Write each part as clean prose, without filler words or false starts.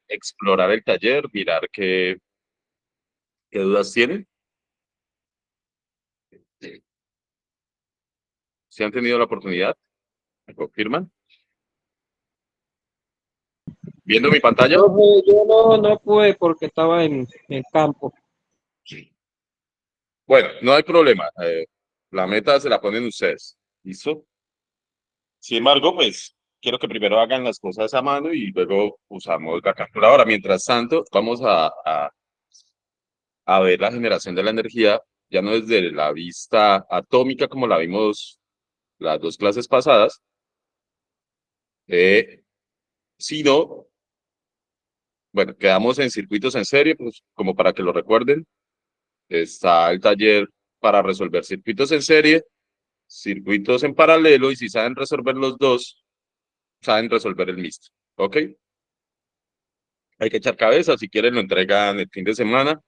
explorar el taller, mirar qué dudas tienen. Si han tenido la oportunidad, ¿me confirman? ¿Viendo mi pantalla? Profe, yo no pude porque estaba en campo. Bueno, no hay problema. La meta se la ponen ustedes. ¿Listo? Sin embargo, pues quiero que primero hagan las cosas a mano y luego usamos la capturadora. Mientras tanto, vamos a ver la generación de la energía ya no desde la vista atómica como la vimos las dos clases pasadas, sino, bueno, quedamos en circuitos en serie, pues como para que lo recuerden. Está el taller para resolver circuitos en serie, circuitos en paralelo, y si saben resolver los dos, saben resolver el mixto. ¿Ok? Hay que echar cabeza, si quieren lo entregan el fin de semana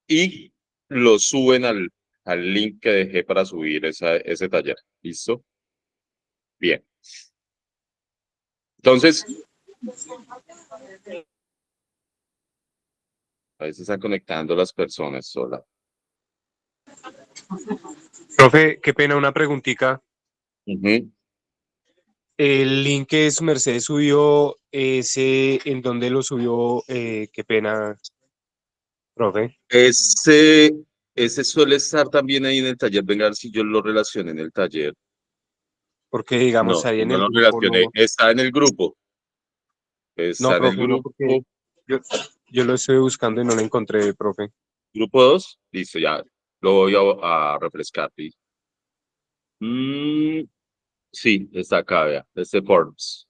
y lo suben al link que dejé para subir ese taller. ¿Listo? Bien. Entonces, a veces están conectando las personas sola. Profe, qué pena, una preguntita. Ujú. El link que su merced subió, ese, ¿en dónde lo subió? Qué pena, profe. Ese suele estar también ahí en el taller. Venga, a ver si yo lo relacioné en el taller. Porque, digamos, No, ahí en no el lo grupo relacioné. no. Está en el grupo. No, Está en el profe, no, porque grupo. yo, yo lo estoy buscando y no lo encontré, profe. Grupo 2. Listo, ya. Lo voy a refrescar. ¿Listo? Mm, sí, está acá, vea. Este Forms.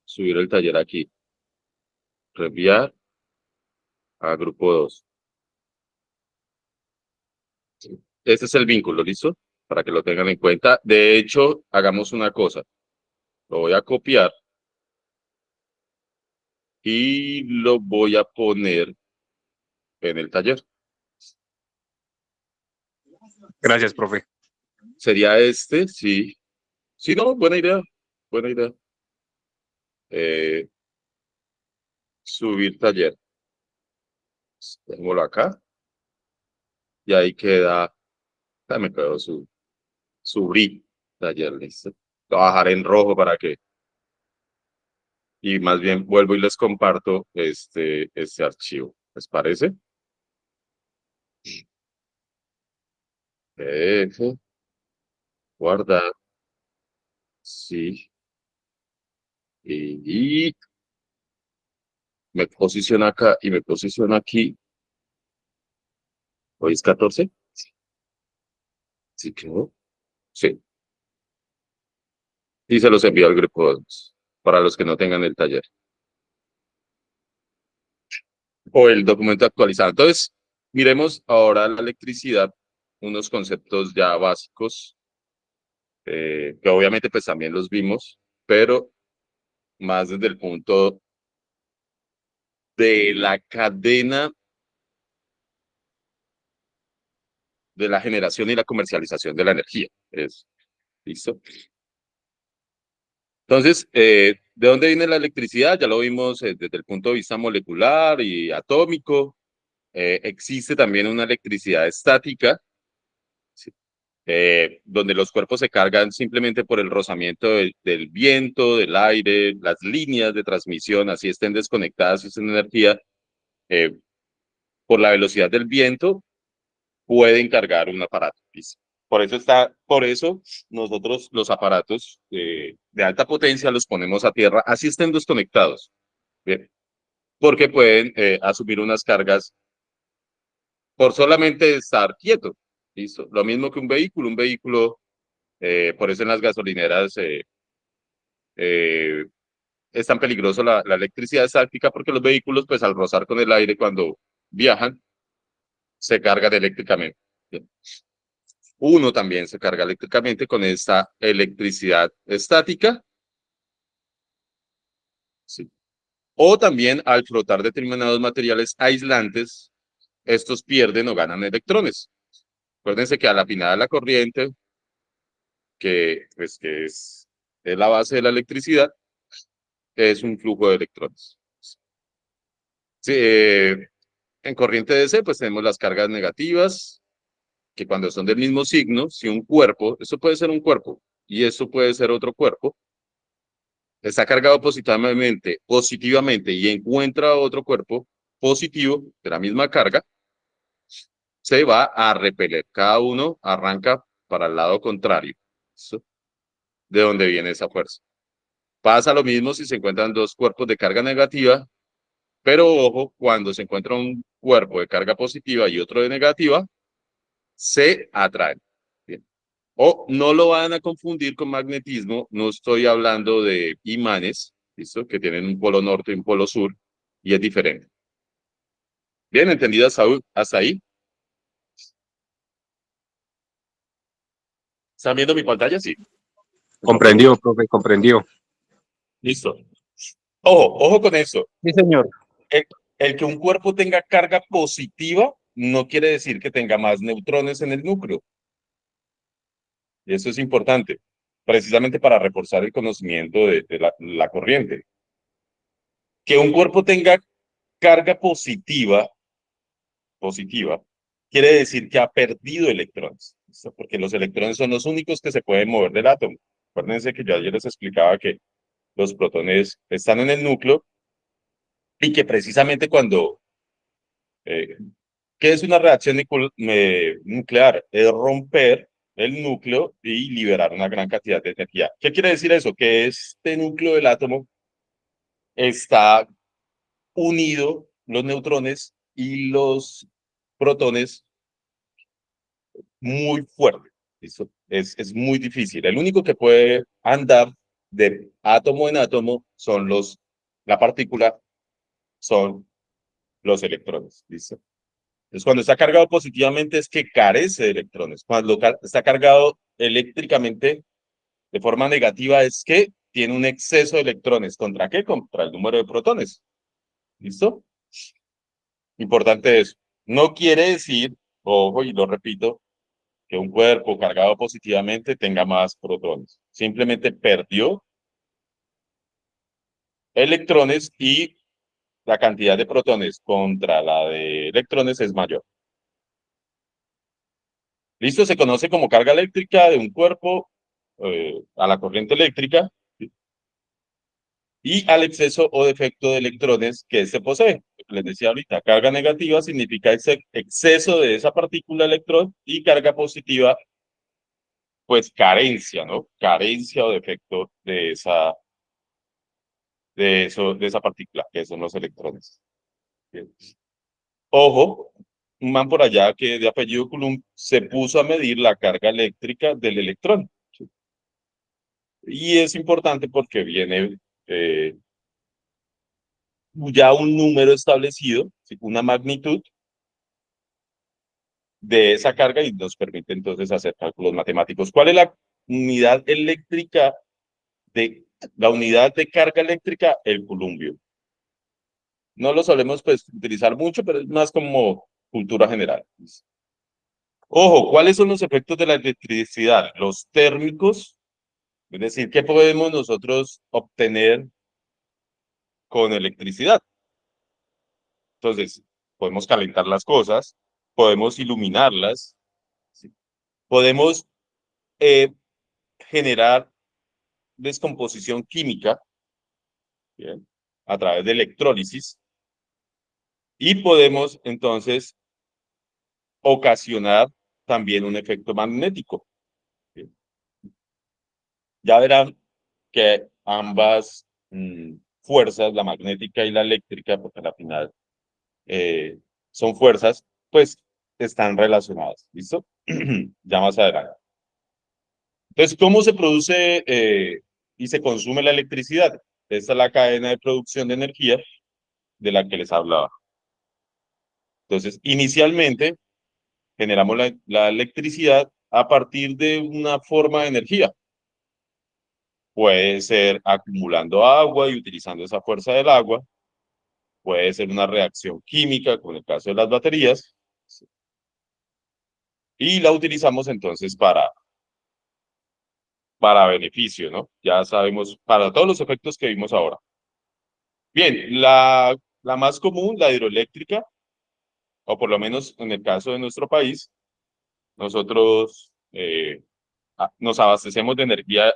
Subir el taller aquí. Reenviar a grupo 2. Este es el vínculo, ¿listo? Para que lo tengan en cuenta. De hecho, hagamos una cosa. Lo voy a copiar y lo voy a poner en el taller. Gracias, profe. Sería este, sí. Sí, no, buena idea. Buena idea. Eh, subir taller. Dejémoslo acá. Y ahí queda. Me quedó subir taller, listo. Lo voy a bajar en rojo para que. Y más bien vuelvo y les comparto este archivo. ¿Les parece? F, guardar. Sí. Y me posiciona acá y me posiciona aquí. Hoy es 14. Sí, quedó. Sí. Y se los envío al grupo 2 para los que no tengan el taller o el documento actualizado. Entonces, miremos ahora la electricidad, unos conceptos ya básicos, que obviamente pues también los vimos, pero más desde el punto de la cadena de la generación y la comercialización de la energía. ¿Listo? Entonces, ¿de dónde viene la electricidad? Ya lo vimos desde el punto de vista molecular y atómico. Existe también una electricidad estática, ¿sí? Donde los cuerpos se cargan simplemente por el rozamiento del viento, del aire, las líneas de transmisión, así estén desconectadas, si estén en energía, eh, por la velocidad del viento, pueden cargar un aparato. ¿Listo? Por eso nosotros los aparatos de alta potencia los ponemos a tierra, así estén desconectados, ¿bien? Porque pueden asumir unas cargas por solamente estar quieto. ¿Listo? Lo mismo que un vehículo, por eso en las gasolineras eh, es tan peligroso la electricidad estática, porque los vehículos, pues al rozar con el aire cuando viajan, se cargan eléctricamente. Bien. Uno también se carga eléctricamente con esta electricidad estática, ¿sí? O también al flotar determinados materiales aislantes, estos pierden o ganan electrones. Acuérdense que a la final de la corriente, que es la base de la electricidad, es un flujo de electrones. Sí, en corriente DC, pues tenemos las cargas negativas, que cuando son del mismo signo, si un cuerpo, esto puede ser un cuerpo y esto puede ser otro cuerpo, está cargado positivamente y encuentra otro cuerpo positivo de la misma carga, se va a repeler. Cada uno arranca para el lado contrario. ¿Listo? De donde viene esa fuerza. Pasa lo mismo si se encuentran dos cuerpos de carga negativa, pero ojo, cuando se encuentra un cuerpo de carga positiva y otro de negativa, se atraen. Bien. O no lo van a confundir con magnetismo, no estoy hablando de imanes, ¿listo? Que tienen un polo norte y un polo sur, y es diferente. Bien, ¿entendidas hasta ahí? ¿Están viendo mi pantalla? Sí. Comprendió, profe, comprendió. Listo. Ojo con eso. Sí, señor. El que un cuerpo tenga carga positiva no quiere decir que tenga más neutrones en el núcleo. Y eso es importante, precisamente para reforzar el conocimiento de la corriente. Que un cuerpo tenga carga positiva, quiere decir que ha perdido electrones, ¿listo? Porque los electrones son los únicos que se pueden mover del átomo. Acuérdense que yo ayer les explicaba que los protones están en el núcleo y que precisamente cuando ¿qué es una reacción nuclear? Es romper el núcleo y liberar una gran cantidad de energía. ¿Qué quiere decir eso? Que este núcleo del átomo está unido, los neutrones y los protones, muy fuerte. ¿Listo? Es muy difícil. El único que puede andar de átomo en átomo son la partícula, son los electrones. ¿Listo? Entonces, cuando está cargado positivamente es que carece de electrones. Cuando está cargado eléctricamente de forma negativa es que tiene un exceso de electrones. ¿Contra qué? Contra el número de protones. ¿Listo? Importante eso. No quiere decir, ojo, y lo repito, que un cuerpo cargado positivamente tenga más protones. Simplemente perdió electrones y la cantidad de protones contra la de electrones es mayor. ¿Listo? Se conoce como carga eléctrica de un cuerpo a la corriente eléctrica, ¿sí? Y al exceso o defecto de electrones que se posee. Les decía ahorita, carga negativa significa ese exceso de esa partícula electrón y carga positiva, pues carencia, ¿no? Carencia o defecto de esa partícula, que son los electrones. Bien. Ojo, un man por allá que de apellido Coulomb se puso a medir la carga eléctrica del electrón. ¿Sí? Y es importante porque viene ya un número establecido, ¿sí? Una magnitud de esa carga y nos permite entonces hacer cálculos matemáticos. ¿Cuál es la unidad eléctrica la unidad de carga eléctrica? El columbio. No lo solemos pues utilizar mucho, pero es más como cultura general. Ojo, ¿cuáles son los efectos de la electricidad? Los térmicos, es decir, ¿qué podemos nosotros obtener con electricidad? Entonces, podemos calentar las cosas, podemos iluminarlas, ¿sí? Podemos eh, generar descomposición química, ¿bien? A través de electrólisis y podemos entonces ocasionar también un efecto magnético, ¿bien? Ya verán que ambas fuerzas, la magnética y la eléctrica, porque al final son fuerzas, pues están relacionadas, ¿listo? Ya más adelante. Entonces, ¿cómo se produce y se consume la electricidad? Esta es la cadena de producción de energía de la que les hablaba. Entonces, inicialmente generamos la electricidad a partir de una forma de energía. Puede ser acumulando agua y utilizando esa fuerza del agua. Puede ser una reacción química, como en el caso de las baterías. Y la utilizamos entonces para beneficio, ¿no? Ya sabemos, para todos los efectos que vimos ahora. Bien, la más común, la hidroeléctrica, o por lo menos en el caso de nuestro país, nosotros nos abastecemos de energía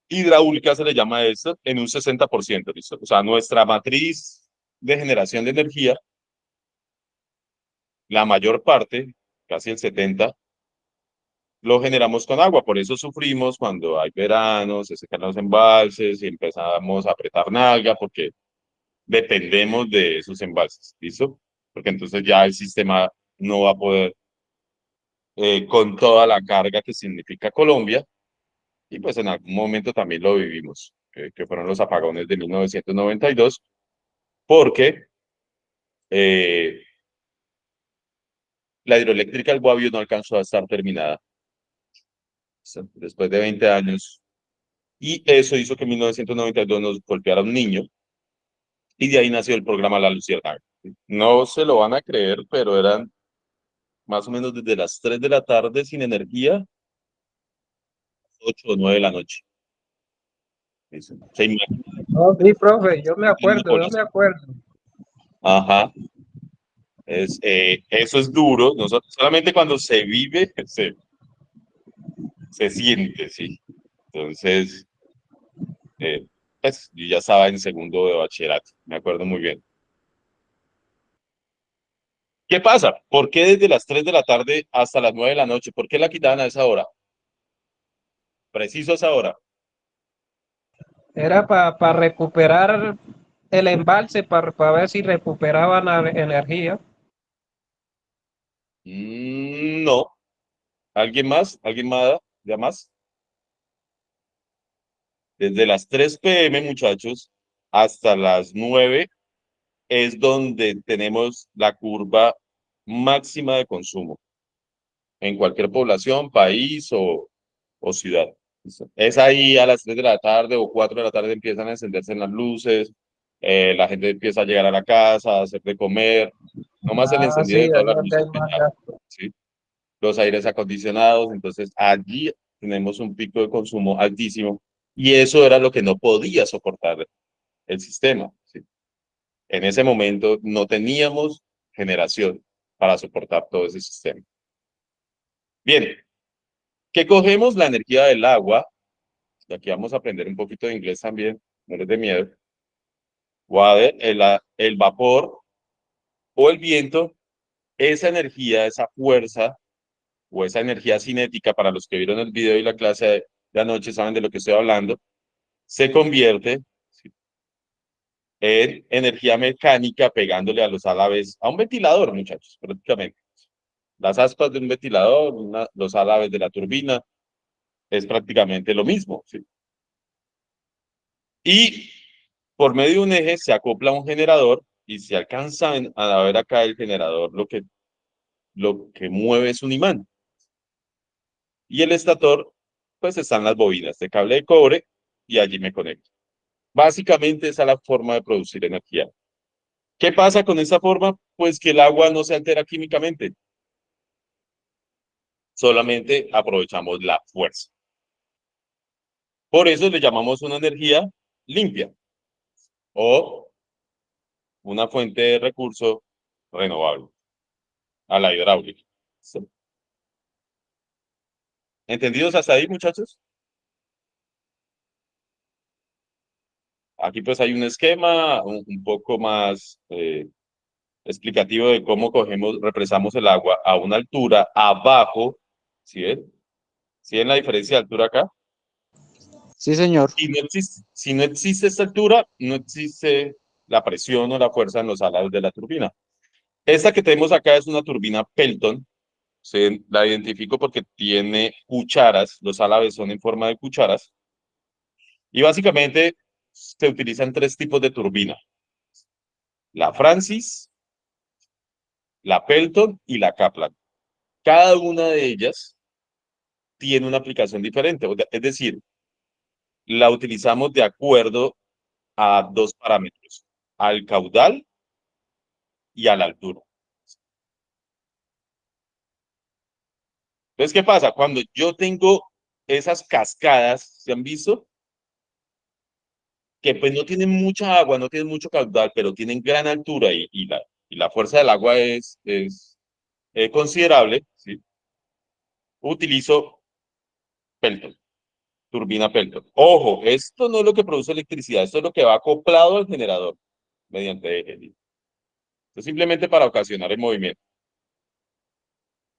hidráulica, se le llama esto, en un 60%, ¿listo? O sea, nuestra matriz de generación de energía, la mayor parte, casi el 70%, lo generamos con agua. Por eso sufrimos cuando hay verano, se secan los embalses y empezamos a apretar nalga, porque dependemos de esos embalses, ¿listo? Porque entonces ya el sistema no va a poder con toda la carga que significa Colombia, y pues en algún momento también lo vivimos, que fueron los apagones de 1992, porque eh, la hidroeléctrica del Guavio no alcanzó a estar terminada después de 20 años, y eso hizo que en 1992 nos golpeara un niño, y de ahí nació el programa La Luciérnaga. No se lo van a creer, pero eran más o menos desde las 3 de la tarde sin energía, 8 o 9 de la noche. Se imagina No, sí, profe, yo me una acuerdo, yo me población. acuerdo. Ajá. Eso es duro, no solamente cuando se vive, se siente, sí. Entonces, pues, yo ya estaba en segundo de bachillerato, me acuerdo muy bien. ¿Qué pasa? ¿Por qué desde las 3 de la tarde hasta las 9 de la noche? ¿Por qué la quitaban a esa hora? Preciso a esa hora. Era para recuperar el embalse, para ver si recuperaban la energía. No. ¿Alguien más? ¿Alguien más? ¿Ya más? Desde las 3 p.m., muchachos, hasta las 9 es donde tenemos la curva máxima de consumo en cualquier población, país o ciudad. Es ahí a las 3 de la tarde o 4 de la tarde empiezan a encenderse las luces, la gente empieza a llegar a la casa, a hacer de comer, nomás el Ah, sí, encendido de ahí todas las donde luces hay que más ya, gasto. ¿sí? Los aires acondicionados, entonces allí tenemos un pico de consumo altísimo, y eso era lo que no podía soportar el sistema, ¿sí? En ese momento no teníamos generación para soportar todo ese sistema. Bien, ¿qué cogemos? La energía del agua, y aquí vamos a aprender un poquito de inglés también, no les dé miedo. Water, el vapor o el viento, esa energía, esa fuerza o esa energía cinética, para los que vieron el video y la clase de anoche saben de lo que estoy hablando, se convierte, ¿sí?, en energía mecánica pegándole a los álabes, a un ventilador, muchachos, prácticamente. Las aspas de un ventilador, los álabes de la turbina, es prácticamente lo mismo, ¿sí? Y por medio de un eje se acopla un generador, y se alcanza a ver acá el generador, lo que mueve es un imán. Y el estator, pues están las bobinas de cable de cobre, y allí me conecto. Básicamente esa es la forma de producir energía. ¿Qué pasa con esta forma? Pues que el agua no se altera químicamente, solamente aprovechamos la fuerza. Por eso le llamamos una energía limpia o una fuente de recurso renovable, a la hidráulica. ¿Sí? ¿Entendidos hasta ahí, muchachos? Aquí pues hay un esquema un poco más explicativo de cómo represamos el agua a una altura abajo. ¿Sí ven? ¿Sí ven la diferencia de altura acá? Sí, señor. Si no existe esta altura, no existe la presión o la fuerza en los alados de la turbina. Esta que tenemos acá es una turbina Pelton. La identifico porque tiene cucharas, los álabes son en forma de cucharas, y básicamente se utilizan tres tipos de turbina: la Francis, la Pelton y la Kaplan. Cada una de ellas tiene una aplicación diferente, es decir, la utilizamos de acuerdo a dos parámetros: al caudal y a la altura. Entonces, ¿qué pasa? Cuando yo tengo esas cascadas, ¿se han visto? que pues no tienen mucha agua, no tienen mucho caudal, pero tienen gran altura y la fuerza del agua es considerable, ¿sí? Utilizo Pelton, turbina Pelton. Ojo, esto no es lo que produce electricidad, esto es lo que va acoplado al generador mediante eje. Es simplemente para ocasionar el movimiento.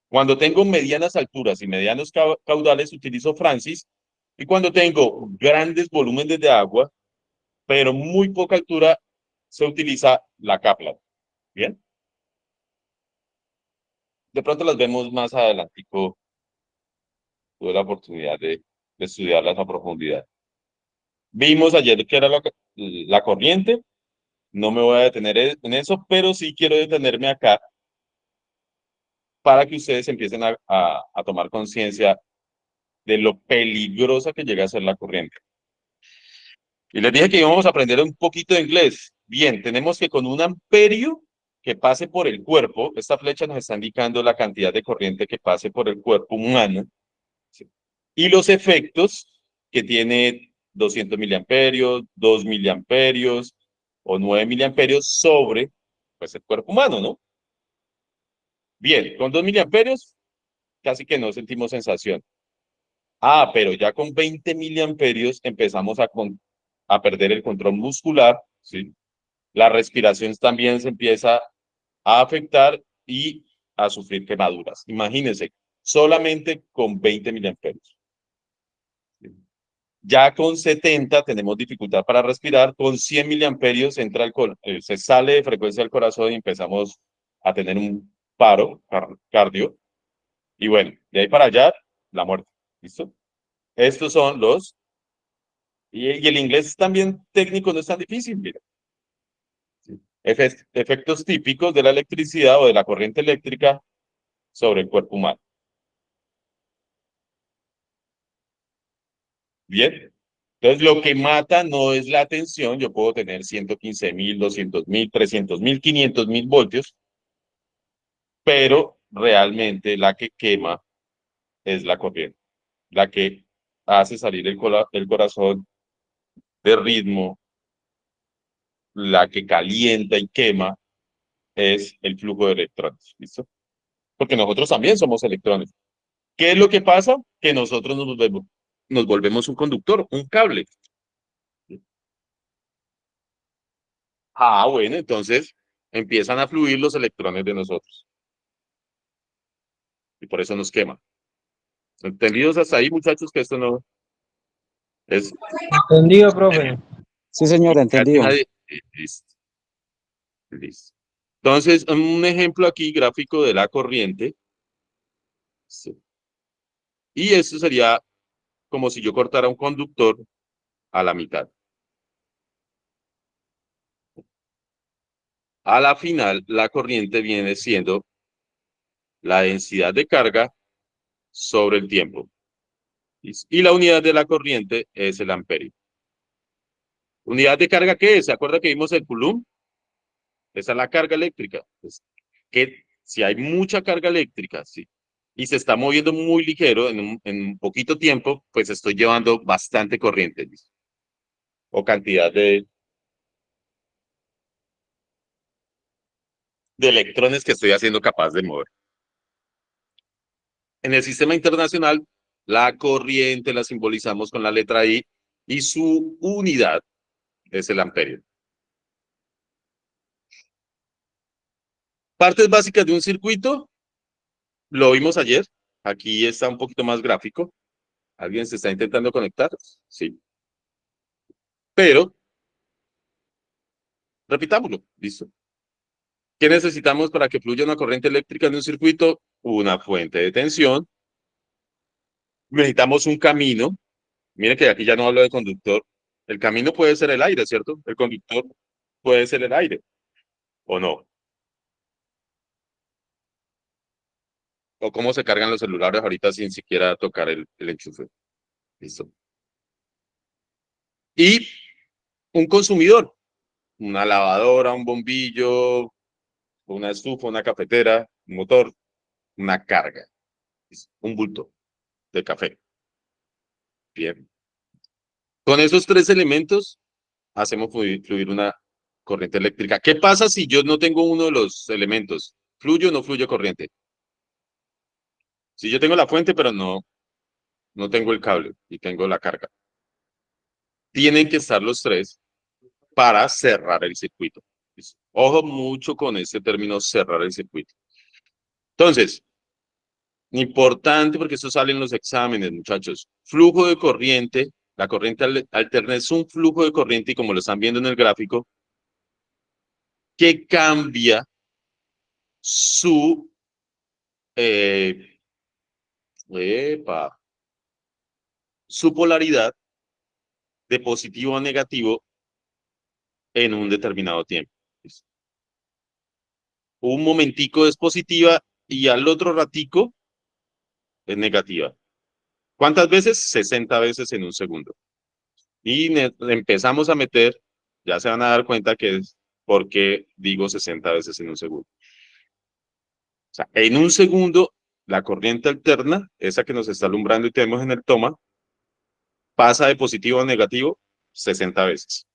Cuando tengo medianas alturas y medianos caudales, utilizo Francis. Y cuando tengo grandes volúmenes de agua, pero muy poca altura, se utiliza la Kaplan. ¿Bien? De pronto las vemos más adelantico. Tuve la oportunidad de estudiarlas a profundidad. Vimos ayer que era la corriente. No me voy a detener en eso, pero sí quiero detenerme acá para que ustedes empiecen a tomar conciencia de lo peligrosa que llega a ser la corriente. Y les dije que íbamos a aprender un poquito de inglés. Bien, tenemos que con un amperio que pase por el cuerpo, esta flecha nos está indicando la cantidad de corriente que pase por el cuerpo humano, ¿sí? Y los efectos que tiene 200 miliamperios, 2 miliamperios o 9 miliamperios sobre pues, el cuerpo humano, ¿no? Bien, con 2 miliamperios casi que no sentimos sensación. Ah, pero ya con 20 miliamperios empezamos a perder el control muscular, ¿sí? La respiración también se empieza a afectar y a sufrir quemaduras. Imagínense, solamente con 20 miliamperios. Ya con 70 tenemos dificultad para respirar, con 100 miliamperios se sale de frecuencia del corazón y empezamos a tener un paro cardio. Y bueno, de ahí para allá, la muerte. ¿Listo? Estos son y el inglés también técnico no es tan difícil, mira. Efectos típicos de la electricidad o de la corriente eléctrica sobre el cuerpo humano. Bien. Entonces, lo que mata no es la tensión. Yo puedo tener 115.000, 200.000, 300.000, 500.000 voltios, pero realmente la que quema es la corriente, la que hace salir el corazón de ritmo, la que calienta y quema es el flujo de electrones. ¿Listo? Porque nosotros también somos electrones. ¿Qué es lo que pasa? Que nosotros nos volvemos un conductor, un cable. Ah, bueno, entonces empiezan a fluir los electrones de nosotros y por eso nos quema. ¿Entendidos hasta ahí, muchachos? Que esto no es... Entendido, profe. Sí, señor, Casi entendido. nadie... Listo, listo. Entonces, un ejemplo aquí gráfico de la corriente. Sí. Y esto sería como si yo cortara un conductor a la mitad. A la final, la corriente viene siendo la densidad de carga sobre el tiempo. Y la unidad de la corriente es el amperio. ¿Unidad de carga qué es? ¿Se acuerda que vimos el Coulomb? Esa es la carga eléctrica. Pues, que si hay mucha carga eléctrica, sí, y se está moviendo muy ligero en un poquito tiempo, pues estoy llevando bastante corriente, ¿listo? O cantidad de electrones que estoy haciendo capaz de mover. En el sistema internacional, la corriente la simbolizamos con la letra I y su unidad es el amperio. Partes básicas de un circuito, lo vimos ayer. Aquí está un poquito más gráfico. ¿Alguien se está intentando conectar? Sí. Pero, repitámoslo. Listo. ¿Qué necesitamos para que fluya una corriente eléctrica en un circuito? Una fuente de tensión. Necesitamos un camino. Mire que aquí ya no hablo de conductor. El camino puede ser el aire, ¿cierto? El conductor puede ser el aire, ¿o no? O cómo se cargan los celulares ahorita sin siquiera tocar el enchufe. Listo. Y un consumidor, una lavadora, un bombillo, una estufa, una cafetera, un motor, una carga, un bulto de café. Bien. Con esos tres elementos hacemos fluir una corriente eléctrica. ¿Qué pasa si yo no tengo uno de los elementos? ¿Fluye o no fluye corriente? Si yo tengo la fuente, pero no tengo el cable y tengo la carga. Tienen que estar los tres para cerrar el circuito. Ojo mucho con este término, cerrar el circuito. Entonces, importante porque esto sale en los exámenes, muchachos. Flujo de corriente, la corriente alterna es un flujo de corriente y como lo están viendo en el gráfico, que cambia su su polaridad de positivo a negativo en un determinado tiempo. Un momentico es positiva y al otro ratico es negativa. ¿Cuántas veces? 60 veces en un segundo. Y empezamos a meter, ya se van a dar cuenta que es porque digo 60 veces en un segundo. O sea, en un segundo, la corriente alterna, esa que nos está alumbrando y tenemos en el toma, pasa de positivo a negativo 60 veces.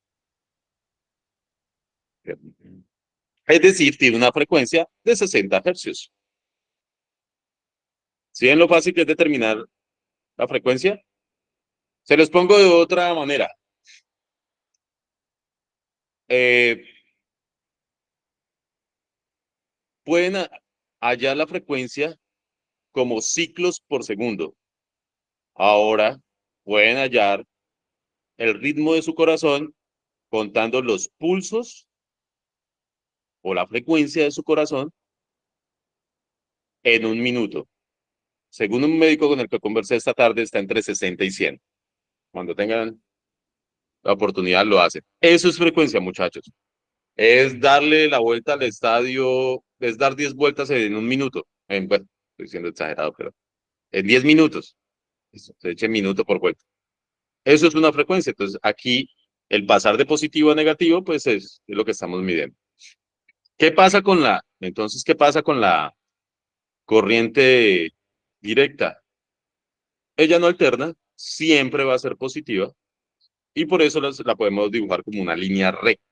Es decir, tiene una frecuencia de 60 hercios. ¿Sí ven lo fácil que es determinar la frecuencia? Se los pongo de otra manera. Pueden hallar la frecuencia como ciclos por segundo. Ahora pueden hallar el ritmo de su corazón contando los pulsos o la frecuencia de su corazón en un minuto. Según un médico con el que conversé esta tarde, está entre 60 y 100. Cuando tengan la oportunidad, lo hacen. Eso es frecuencia, muchachos. Es darle la vuelta al estadio, es dar 10 vueltas en un minuto. Bueno, estoy siendo exagerado, pero en 10 minutos. Se eche minuto por vuelta. Eso es una frecuencia. Entonces, aquí el pasar de positivo a negativo, pues es lo que estamos midiendo. Entonces, qué pasa con la corriente directa? Ella no alterna, siempre va a ser positiva y por eso la podemos dibujar como una línea recta.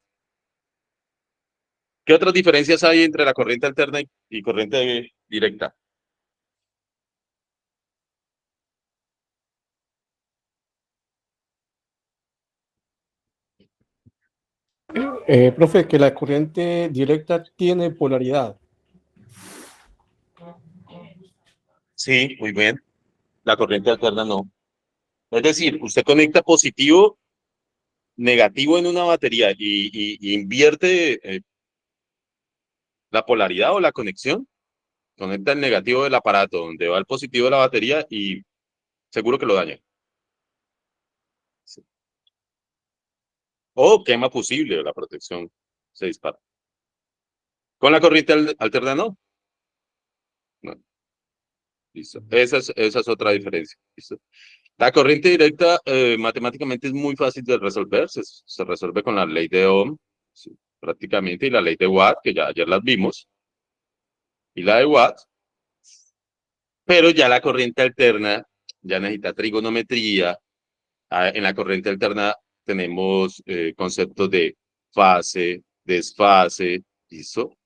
¿Qué otras diferencias hay entre la corriente alterna y corriente directa? Profe, que la corriente directa tiene polaridad. Sí, muy bien. La corriente alterna no. Es decir, usted conecta positivo, negativo en una batería y invierte la polaridad o la conexión. Conecta el negativo del aparato donde va el positivo de la batería y seguro que lo daña. Sí. O quema fusible, la protección se dispara. Con la corriente alterna no. No. Listo. Esa es otra diferencia. ¿Listo? La corriente directa matemáticamente es muy fácil de resolver. Se resuelve con la ley de Ohm, sí, prácticamente, y la ley de Watt, que ya ayer las vimos, y la de Watt. Pero ya la corriente alterna ya necesita trigonometría. En la corriente alterna tenemos conceptos de fase, desfase, ¿listo?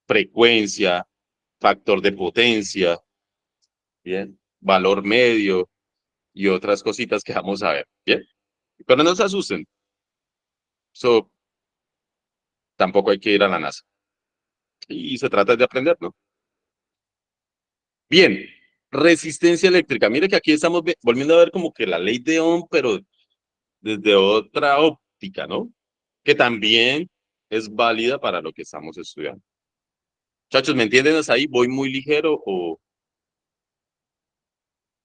Frecuencia, factor de potencia, ¿bien? Valor medio y otras cositas que vamos a ver, ¿bien? Pero no se asusten. So, tampoco hay que ir a la NASA. Y se trata de aprender, ¿no? Bien, resistencia eléctrica. Mire que aquí estamos volviendo a ver como que la ley de Ohm, pero desde otra óptica, ¿no? Que también es válida para lo que estamos estudiando. Muchachos, ¿me entienden hasta ahí? ¿Voy muy ligero o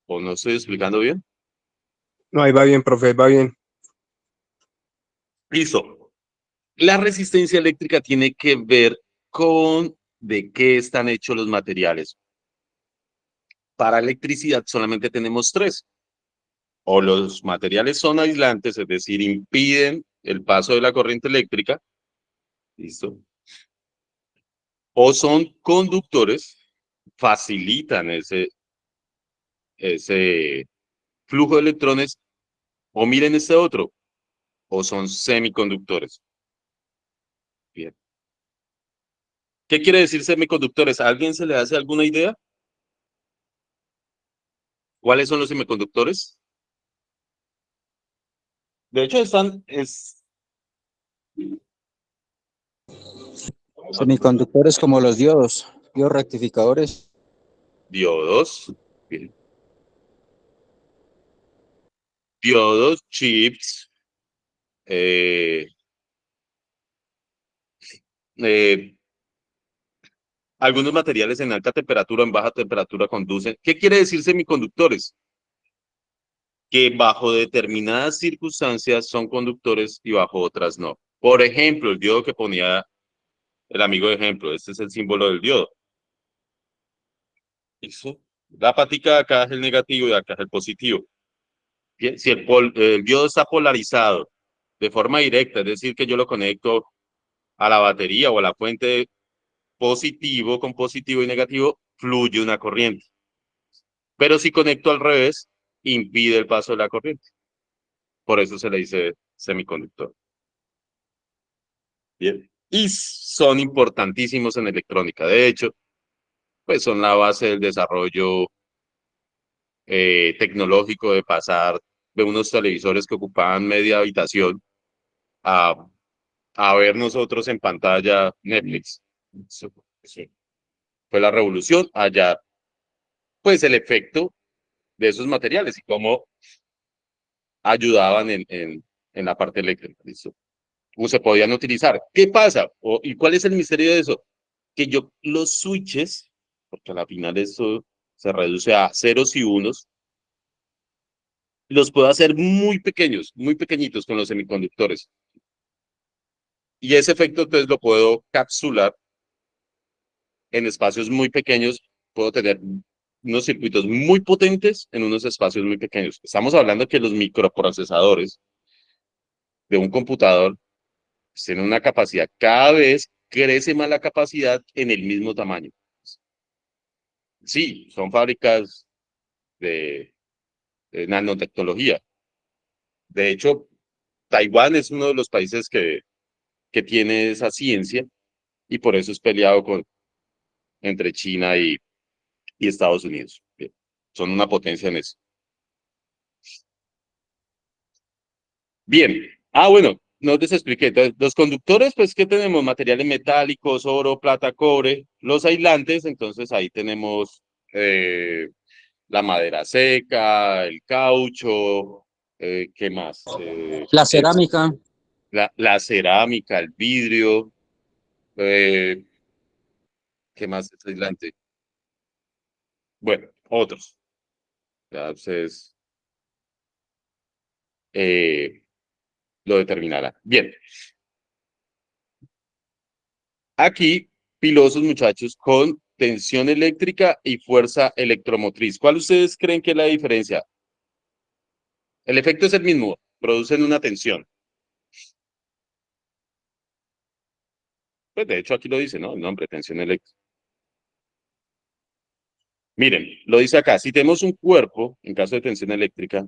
no estoy explicando bien? No, ahí va bien, profe, va bien. Listo. La resistencia eléctrica tiene que ver con de qué están hechos los materiales. Para electricidad solamente tenemos tres. O los materiales son aislantes, es decir, impiden el paso de la corriente eléctrica. ¿Listo? O son conductores, facilitan ese flujo de electrones. O miren este otro, o son semiconductores? Bien. ¿Qué quiere decir semiconductores? ¿A alguien se le hace alguna idea? ¿Cuáles son los semiconductores? De hecho, Semiconductores como los diodos, rectificadores. diodos. Bien. Diodos, chips, eh, eh, algunos materiales en alta temperatura o en baja temperatura conducen. ¿Qué quiere decir semiconductores? Que bajo determinadas circunstancias son conductores y bajo otras no. Por ejemplo, el diodo que ponía el amigo de ejemplo, este es el símbolo del diodo. ¿Listo? La patica de acá es el negativo y de acá es el positivo. Bien, si el diodo está polarizado de forma directa, es decir, que yo lo conecto a la batería o a la fuente positivo con positivo y negativo, fluye una corriente. Pero si conecto al revés, impide el paso de la corriente. Por eso se le dice semiconductor. Bien. Y son importantísimos en electrónica. De hecho, pues son la base del desarrollo tecnológico de pasar de unos televisores que ocupaban media habitación a, a ver nosotros en pantalla Netflix. Eso fue la revolución. Allá, pues el efecto de esos materiales y cómo ayudaban en la parte eléctrica. ¿Listo? O se podían utilizar. ¿Qué pasa? ¿Y cuál es el misterio de eso? Que yo los switches, porque a la final eso se reduce a ceros y unos, los puedo hacer muy pequeños, muy pequeñitos con los semiconductores. Y ese efecto entonces lo puedo capsular en espacios muy pequeños. Puedo tener unos circuitos muy potentes en unos espacios muy pequeños. Estamos hablando que los microprocesadores de un computador tienen una capacidad, cada vez crece más la capacidad en el mismo tamaño. Sí, son fábricas de nanotecnología. De hecho, Taiwán es uno de los países que tiene esa ciencia y por eso es peleado entre China y Estados Unidos. Bien, son una potencia en eso. Bien. Bueno, no les expliqué. Entonces, los conductores, pues, ¿qué tenemos? Materiales metálicos, oro, plata, cobre. Los aislantes, entonces ahí tenemos la madera seca, el caucho, ¿qué más? La cerámica. La cerámica, el vidrio, eh, ¿qué más es aislante? Bueno, otros. Ya ustedes eh, lo determinarán. Bien, aquí pilosos muchachos con tensión eléctrica y fuerza electromotriz. ¿Cuál ustedes creen que es la diferencia? El efecto es el mismo, producen una tensión. Pues de hecho aquí lo dice, ¿no? El nombre, tensión eléctrica. Miren, lo dice acá, si tenemos un cuerpo, en caso de tensión eléctrica,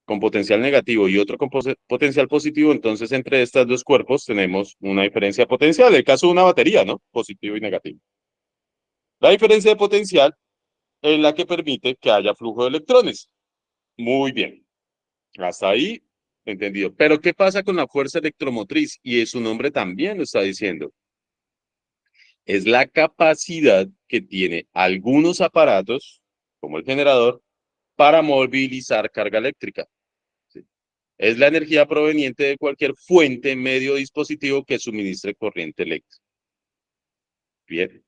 con potencial negativo y otro con potencial positivo, entonces entre estos dos cuerpos tenemos una diferencia potencial, en el caso de una batería, ¿no? Positivo y negativo. La diferencia de potencial es la que permite que haya flujo de electrones. Muy bien, hasta ahí entendido. Pero ¿qué pasa con la fuerza electromotriz? Y su nombre también lo está diciendo. Es la capacidad que tiene algunos aparatos, como el generador, para movilizar carga eléctrica. ¿Sí? Es la energía proveniente de cualquier fuente, medio o dispositivo que suministre corriente eléctrica. Bien.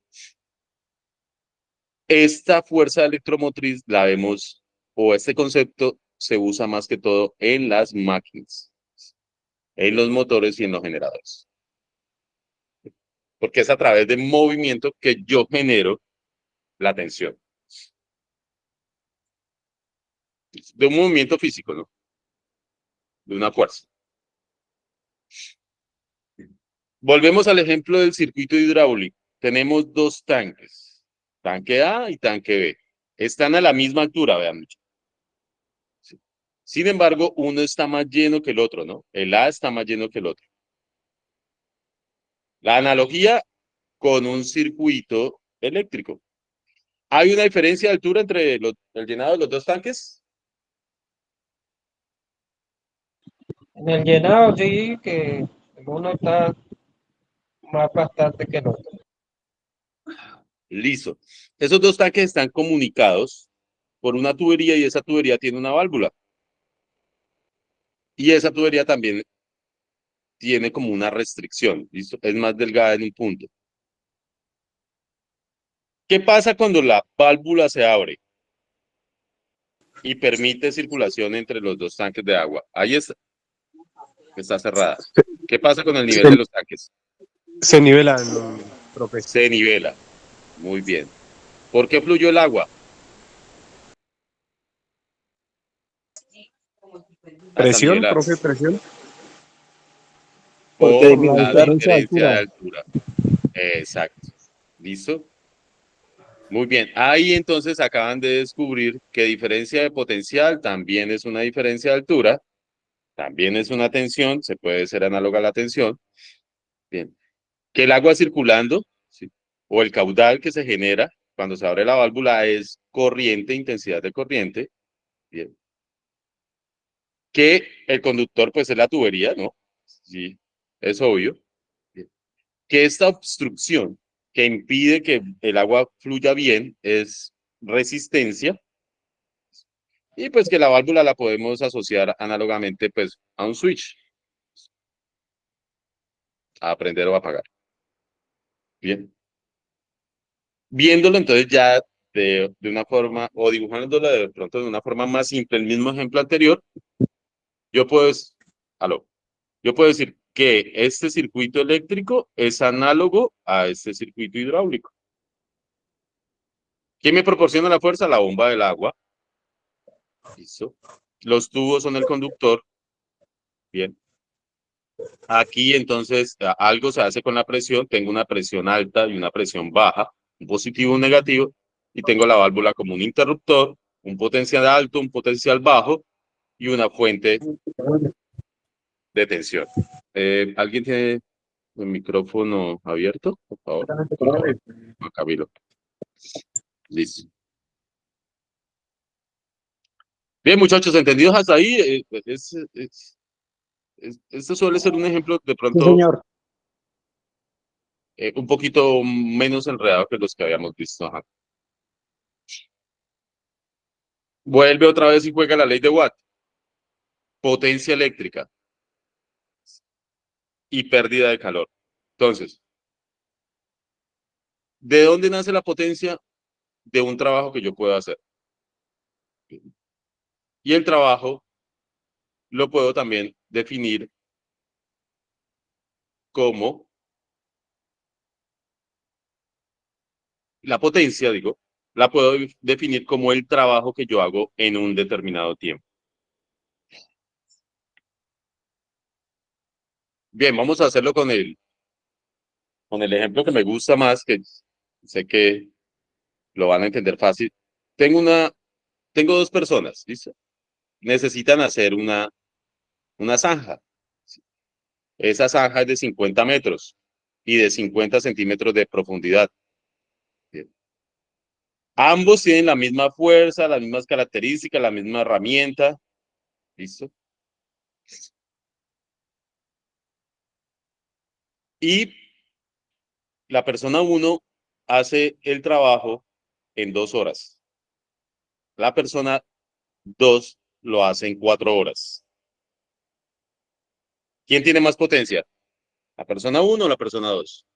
Esta fuerza electromotriz la vemos, o este concepto se usa más que todo en las máquinas, en los motores y en los generadores. Porque es a través de movimiento que yo genero la tensión. De un movimiento físico, ¿no? De una fuerza. Volvemos al ejemplo del circuito hidráulico. Tenemos dos tanques, tanque A y tanque B. Están a la misma altura, vean. Sin embargo, uno está más lleno que el otro, ¿no? El A está más lleno que el otro. La analogía con un circuito eléctrico. ¿Hay una diferencia de altura entre el llenado de los dos tanques? En el llenado sí que uno está más bastante que el otro. Listo. Esos dos tanques están comunicados por una tubería y esa tubería tiene una válvula. Y esa tubería también tiene como una restricción, ¿listo? Es más delgada en un punto. ¿Qué pasa cuando la válvula se abre y permite circulación entre los dos tanques de agua? Ahí está cerrada. ¿Qué pasa con el nivel de los tanques? Se nivelan, profe. Se nivela. Muy bien. ¿Por qué fluyó el agua? Hasta ¿Presión, nivelar. profe, presión? Por la la diferencia de diferencia de altura. altura. Exacto. ¿Listo? Muy bien. Ahí entonces acaban de descubrir que diferencia de potencial también es una diferencia de altura, también es una tensión, se puede ser análoga a la tensión. Bien. Que el agua circulando, ¿sí? O el caudal que se genera cuando se abre la válvula es corriente, intensidad de corriente. Bien. Que el conductor pues es la tubería, ¿no? Sí, es obvio. Bien. Que esta obstrucción que impide que el agua fluya bien es resistencia. Y pues que la válvula la podemos asociar análogamente pues a un switch, a prender o apagar. Bien. Viéndolo entonces ya de una forma, o dibujándolo de pronto de una forma más simple, el mismo ejemplo anterior, yo puedo, aló, yo puedo decir que este circuito eléctrico es análogo a este circuito hidráulico. ¿Quién me proporciona la fuerza? La bomba del agua. Listo. Los tubos son el conductor. Bien. Aquí entonces algo se hace con la presión. Tengo una presión alta y una presión baja, un positivo y un negativo, y tengo la válvula como un interruptor, un potencial alto, un potencial bajo y una fuente de tensión. ¿Alguien tiene el micrófono abierto? Por favor. Juan Camilo. Listo. Bien, muchachos, ¿entendidos hasta ahí? Esto suele ser un ejemplo de Sí, pronto señor. un poquito menos enredado que los que habíamos visto. Ajá. Vuelve otra vez y juega la ley de Watt. Potencia eléctrica y pérdida de calor. Entonces, ¿de dónde nace la potencia? De un trabajo que yo puedo hacer. Y el trabajo lo puedo también definir como la potencia, digo, la puedo definir como el trabajo que yo hago en un determinado tiempo. Bien, vamos a hacerlo con el ejemplo que me gusta más, que sé que lo van a entender fácil. Tengo dos personas, ¿listo? Necesitan hacer una zanja. Esa zanja es de 50 metros y de 50 centímetros de profundidad. Bien. Ambos tienen la misma fuerza, las mismas características, la misma herramienta. ¿Listo? Y la persona 1 hace el trabajo en 2 horas. La persona 2 lo hace en 4 horas. ¿Quién tiene más potencia? ¿La persona 1 o la persona 2?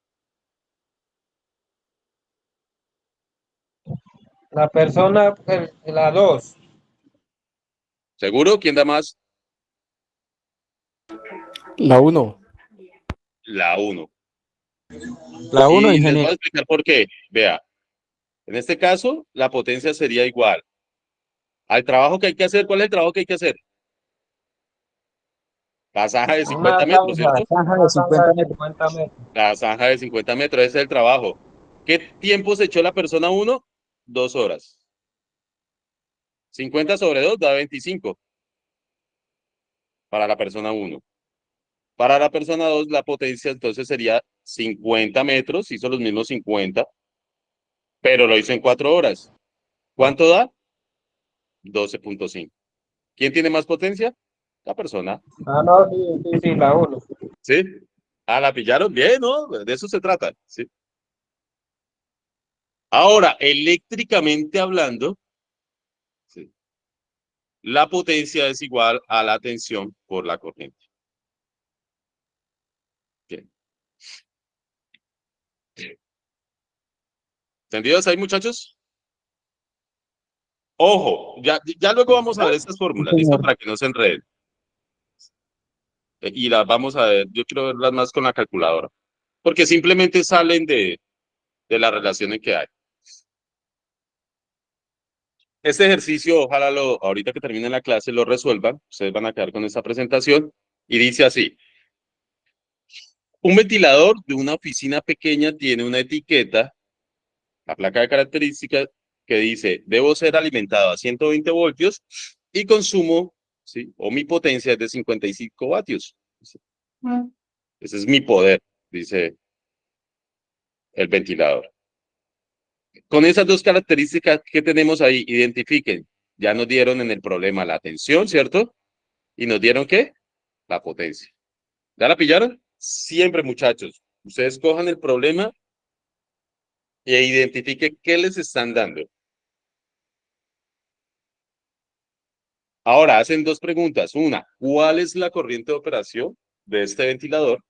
La persona, la 2. ¿Seguro? ¿Quién da más? La 1. La 1. La 1, Y les voy a ingeniero. explicar por qué. Vea, en este caso, la potencia sería igual al trabajo que hay que hacer. ¿Cuál es el trabajo que hay que hacer? La zanja de 50 metros, ¿cierto? Zanja de Una 50 zanja de metros. 50 metros. La zanja de 50 metros, ese es el trabajo. ¿Qué tiempo se echó la persona 1? 2 horas. 50 sobre 2 da 25. para la persona 1. Para la persona 2, la potencia entonces sería 50 metros, hizo los mismos 50, pero lo hizo en 4 horas. ¿Cuánto da? 12.5. ¿Quién tiene más potencia? La persona. Ah, no, sí, la 1. ¿Sí? Ah, la pillaron bien, ¿no? De eso se trata. ¿Sí? Ahora, eléctricamente hablando, ¿sí? La potencia es igual a la tensión por la corriente. Bien. ¿Entendidos ahí, muchachos? Ojo, ya luego vamos a ver estas fórmulas, ¿listo? Para que no se enreden. Y las vamos a ver, yo quiero verlas más con la calculadora, porque simplemente salen de la relación que hay. Este ejercicio, ojalá ahorita que termine la clase lo resuelvan, ustedes van a quedar con esta presentación, y dice así: un ventilador de una oficina pequeña tiene una etiqueta, la placa de características, que dice, debo ser alimentado a 120 voltios y consumo, ¿sí? O mi potencia es de 55 vatios. Ese es mi poder, dice el ventilador. Con esas dos características que tenemos ahí, identifiquen. Ya nos dieron en el problema la tensión, ¿cierto? Y nos dieron, ¿qué? La potencia. ¿Ya la pillaron? Siempre, muchachos, ustedes cojan el problema e identifiquen qué les están dando. Ahora, hacen dos preguntas. Una, ¿cuál es la corriente de operación de este ventilador?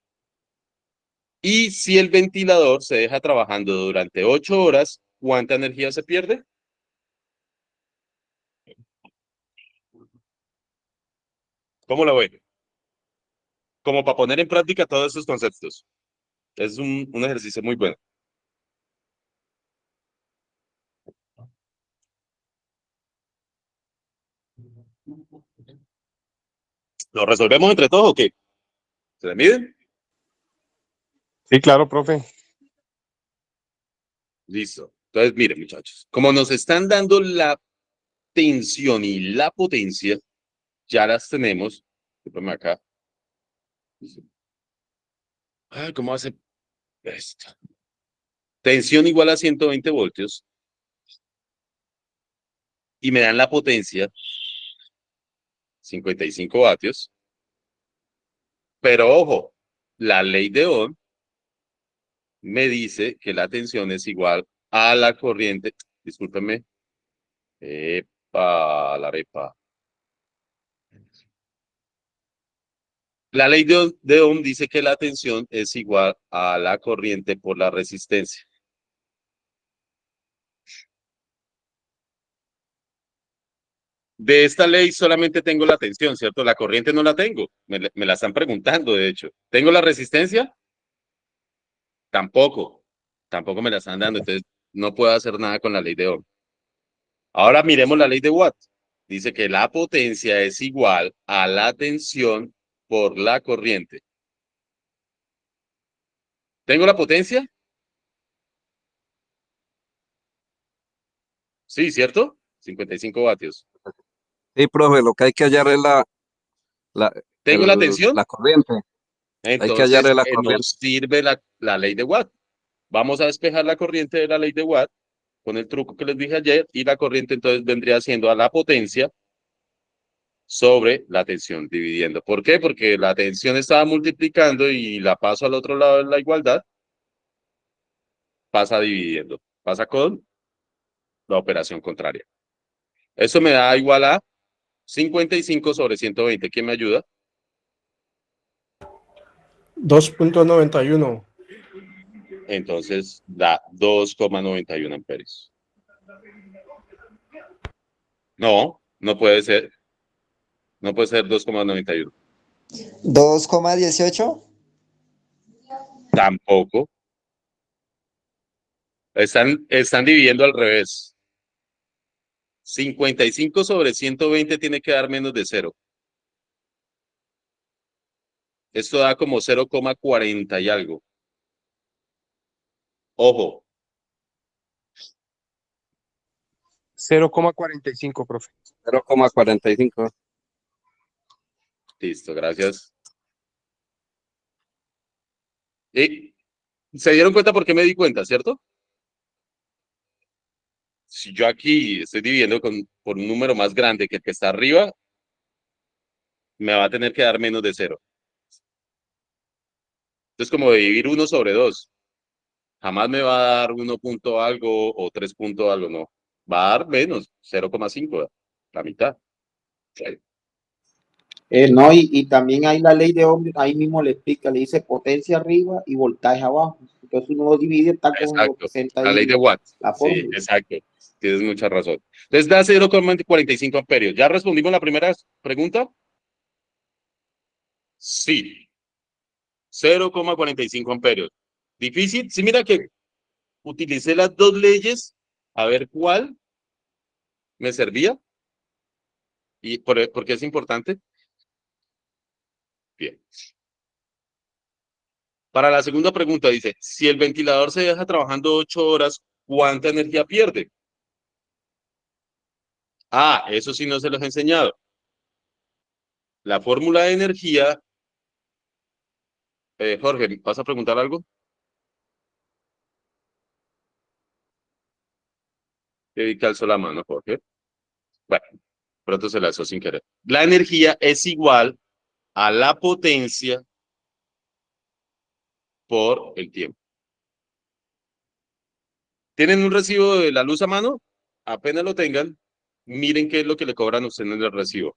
Y si el ventilador se deja trabajando durante 8 horas, ¿cuánta energía se pierde? ¿Cómo lo ven? Como para poner en práctica todos estos conceptos. Es un ejercicio muy bueno. ¿Lo resolvemos entre todos o qué? ¿Se le miden? Sí, claro, profe. Listo. Entonces, miren, muchachos, como nos están dando la tensión y la potencia, ya las tenemos. Discúlpeme acá. Ay, ¿cómo hace esto? Tensión igual a 120 voltios. Y me dan la potencia, 55 vatios. Pero ojo, la ley de Ohm me dice que la tensión es igual a la corriente. Discúlpenme. Epa, la arepa. La ley de Ohm dice que la tensión es igual a la corriente por la resistencia. De esta ley solamente tengo la tensión, ¿cierto? La corriente no la tengo. Me la están preguntando, de hecho. ¿Tengo la resistencia? Tampoco. Tampoco me la están dando. Entonces, no puedo hacer nada con la ley de Ohm. Ahora miremos la ley de Watt. Dice que la potencia es igual a la tensión por la corriente. ¿Tengo la potencia? Sí, ¿cierto? 55 vatios. Sí, profe, lo que hay que hallar es la, ¿Tengo la tensión? la corriente. Hay que hallar Entonces, la corriente. nos sirve la ley de Watt. Vamos a despejar la corriente de la ley de Watt con el truco que les dije ayer, y la corriente entonces vendría siendo a la potencia sobre la tensión, dividiendo. ¿Por qué? Porque la tensión estaba multiplicando y la paso al otro lado de la igualdad, pasa dividiendo, pasa con la operación contraria. Eso me da igual a 55 sobre 120. ¿Quién me ayuda? 2.91. Entonces da 2,91 amperes. No, no puede ser. No puede ser 2,91. 2,18. Tampoco. Están dividiendo al revés. 55 sobre 120 tiene que dar menos de 0. Esto da como 0,40 y algo. Ojo, 0,45, profe. 0,45. Listo, gracias. Y se dieron cuenta por qué me di cuenta, ¿cierto? Si yo aquí estoy dividiendo por un número más grande que el que está arriba, me va a tener que dar menos de 0. Entonces, como dividir 1/2. Jamás me va a dar 1 punto algo o 3 punto algo, no. Va a dar menos, 0,5, la mitad. No, y también hay la ley de Ohm, ahí mismo le explica, le dice potencia arriba y voltaje abajo. Entonces uno lo divide tal como lo Exacto. presenta La ley ahí de Watts. la Sí, fórmula. exacto. Tienes mucha razón. Entonces da 0,45 amperios. ¿Ya respondimos la primera pregunta? Sí. 0,45 amperios. Difícil. Sí, mira que utilicé las dos leyes a ver cuál me servía. ¿Y por qué es importante? Bien. Para la segunda pregunta dice, si el ventilador se deja trabajando 8 horas, ¿cuánta energía pierde? Ah, eso sí no se los he enseñado. La fórmula de energía, Jorge, ¿vas a preguntar algo? Que alzó la mano, Jorge. Bueno, pronto se la hizo sin querer. La energía es igual a la potencia por el tiempo. ¿Tienen un recibo de la luz a mano? Apenas lo tengan, miren qué es lo que le cobran a usted en el recibo.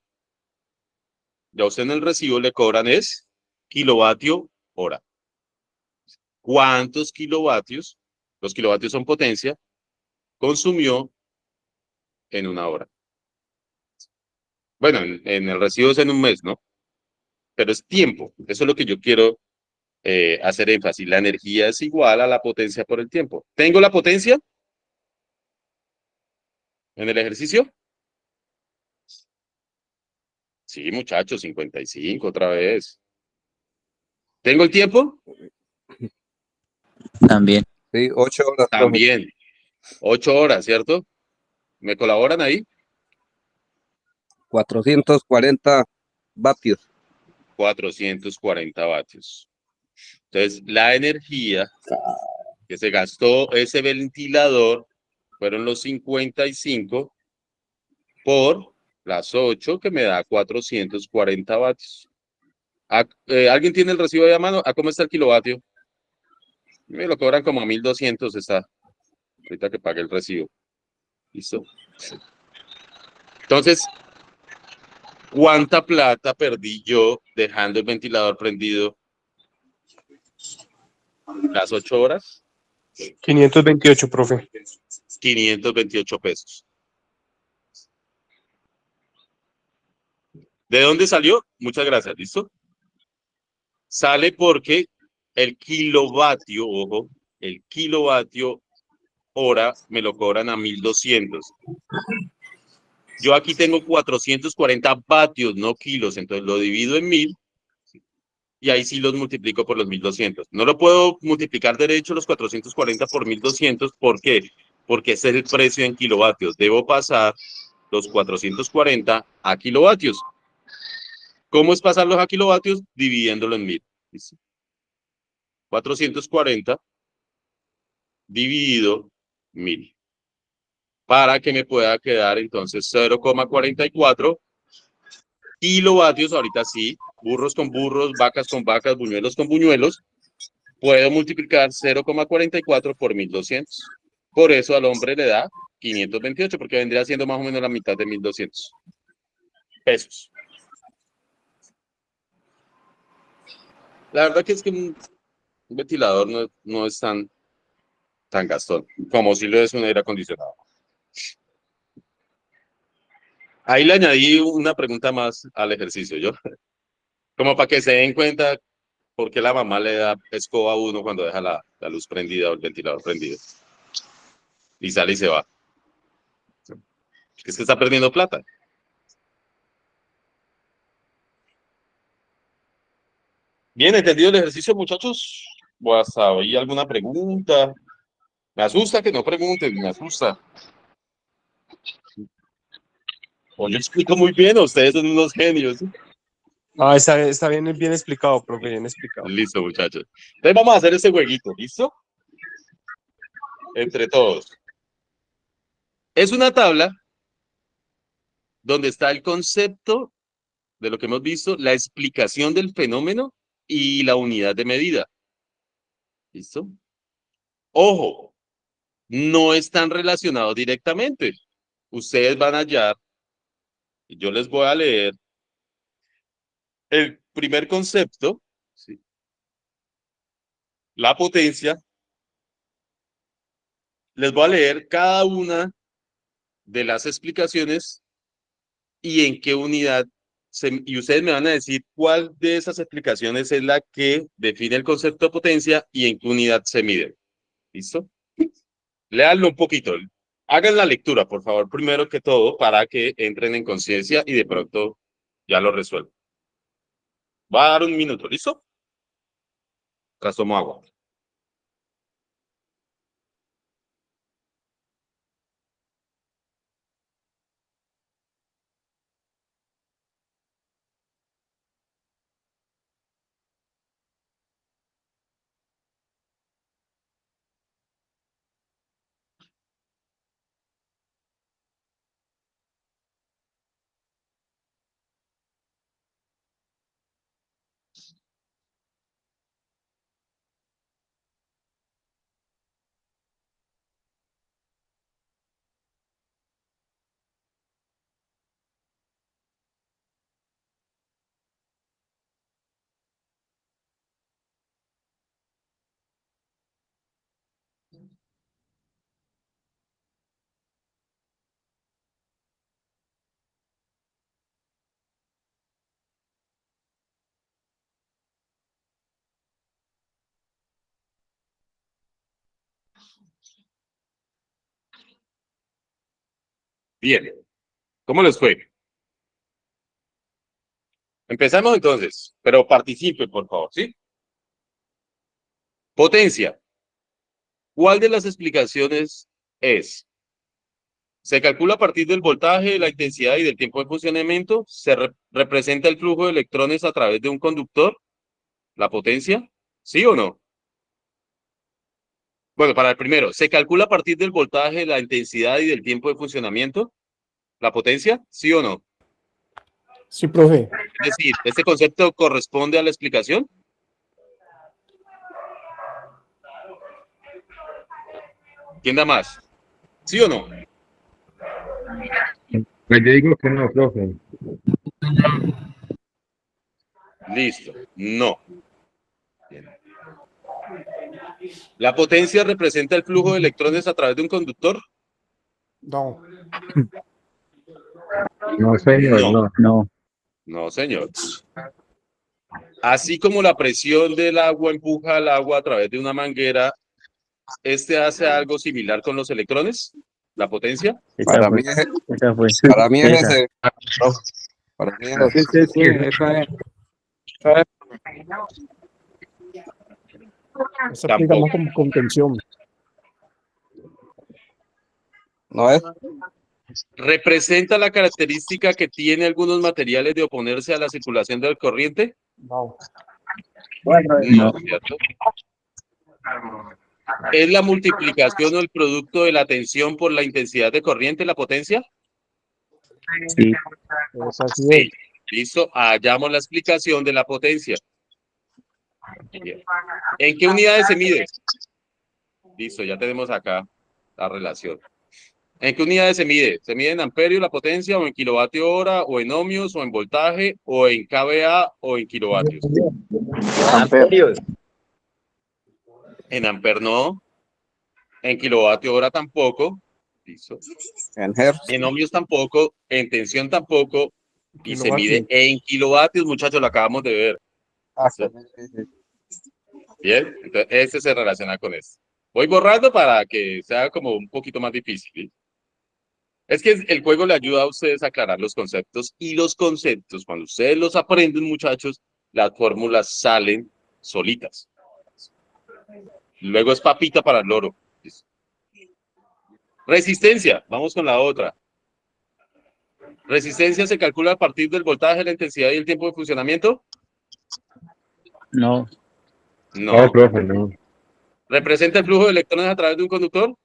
Ya a usted en el recibo le cobran es kilovatio hora. ¿Cuántos kilovatios? Los kilovatios son potencia. Consumió en una hora. Bueno, en el recibo es en un mes, ¿no? Pero es tiempo. Eso es lo que yo quiero hacer énfasis. La energía es igual a la potencia por el tiempo. ¿Tengo la potencia en el ejercicio? Sí, muchachos, 55 otra vez. ¿Tengo el tiempo? También. Sí, 8 horas, profe. También. 8 horas, ¿cierto? ¿Me colaboran ahí? 440 vatios. 440 vatios. Entonces, la energía que se gastó ese ventilador fueron los 55 por las 8, que me da 440 vatios. ¿Alguien tiene el recibo de a mano? ¿A cómo está el kilovatio? Me lo cobran como a 1200 está. Ahorita que pague el recibo. ¿Listo? Entonces, ¿cuánta plata perdí yo dejando el ventilador prendido las 8 horas? 528, profe. 528 pesos. ¿De dónde salió? Muchas gracias, ¿listo? Sale porque el kilovatio, ojo, el kilovatio hora me lo cobran a 1200. Yo aquí tengo 440 vatios, no kilos, entonces lo divido en 1000 y ahí sí los multiplico por los 1200. No lo puedo multiplicar derecho los 440 por 1200, ¿por qué? Porque ese es el precio en kilovatios. Debo pasar los 440 a kilovatios. ¿Cómo es pasarlos a kilovatios? Dividiéndolo en 1000. ¿Listo? 440 dividido 1000. Para que me pueda quedar entonces 0,44 kilovatios. Ahorita sí, burros con burros, vacas con vacas, buñuelos con buñuelos. Puedo multiplicar 0,44 por 1200. Por eso al hombre le da 528, porque vendría siendo más o menos la mitad de 1200 pesos. La verdad que es que un ventilador no es tan gastón como si lo es un aire acondicionado. Ahí le añadí una pregunta más al ejercicio, yo, como para que se den cuenta por qué la mamá le da escoba a uno cuando deja la luz prendida o el ventilador prendido. Y sale y se va. Es que está perdiendo plata. Bien, ¿entendido el ejercicio, muchachos? ¿O hasta ahí alguna pregunta? Me asusta que no pregunten, me asusta. O yo explico muy bien, ustedes son unos genios. Ah, está bien explicado, profe, bien explicado. Listo, muchachos. Entonces vamos a hacer ese jueguito, ¿listo? Entre todos. Es una tabla donde está el concepto de lo que hemos visto, la explicación del fenómeno y la unidad de medida. ¿Listo? Ojo, no están relacionados directamente. Ustedes van a hallar, y yo les voy a leer el primer concepto, ¿sí? La potencia. Les voy a leer cada una de las explicaciones y en qué unidad, y ustedes me van a decir cuál de esas explicaciones es la que define el concepto de potencia y en qué unidad se mide. ¿Listo? Léanlo un poquito. Hagan la lectura, por favor, primero que todo, para que entren en conciencia y de pronto ya lo resuelvan. Va a dar un minuto, ¿listo? Tras tomo agua. Bien. ¿Cómo les fue? Empezamos entonces, pero participen, por favor, ¿sí? Potencia. ¿Cuál de las explicaciones es? Se calcula a partir del voltaje, la intensidad y del tiempo de funcionamiento. Se representa el flujo de electrones a través de un conductor. ¿La potencia? ¿Sí o no? Bueno, para el primero, ¿se calcula a partir del voltaje, la intensidad y del tiempo de funcionamiento? ¿La potencia? ¿Sí o no? Sí, profe. Es decir, ¿este concepto corresponde a la explicación? ¿Quién da más? ¿Sí o no? Pues yo digo que no, profe. Listo. No. Bien. ¿La potencia representa el flujo de electrones a través de un conductor? No. No, señor, No. no. No, señor. Así como la presión del agua empuja al agua a través de una manguera, ¿este hace algo similar con los electrones? ¿La potencia? Para mí es, Esa fue. para mí es Esa. ese. No, para mí es ese. Sí, esa es. Se aplica más como contención. No es. ¿Representa la característica que tiene algunos materiales de oponerse a la circulación de la corriente? No. No, ¿cierto? ¿Es la multiplicación o el producto de la tensión por la intensidad de corriente, la potencia? Sí. Pues así Sí. es. Listo, hallamos la explicación de la potencia. Bien. ¿En qué unidades se mide? Listo, ya tenemos acá la relación. ¿En qué unidades se mide? ¿Se mide en amperios la potencia o en kilovatio hora o en ohmios o en voltaje o en kVA o en kilovatios? Amperios. En amper no, en kilovatio hora tampoco, listo. En hertz. En ohmios tampoco, en tensión tampoco y se mide en kilovatios, muchachos, lo acabamos de ver. Bien, entonces este se relaciona con este. Voy borrando para que sea como un poquito más difícil. ¿Sí? Es que el juego le ayuda a ustedes a aclarar los conceptos y los conceptos, cuando ustedes los aprenden, muchachos, las fórmulas salen solitas. Luego es papita para el loro. Resistencia, vamos con la otra. Resistencia se calcula a partir del voltaje, la intensidad y el tiempo de funcionamiento. No, No. No, profe, no. ¿Representa el flujo de electrones a través de un conductor?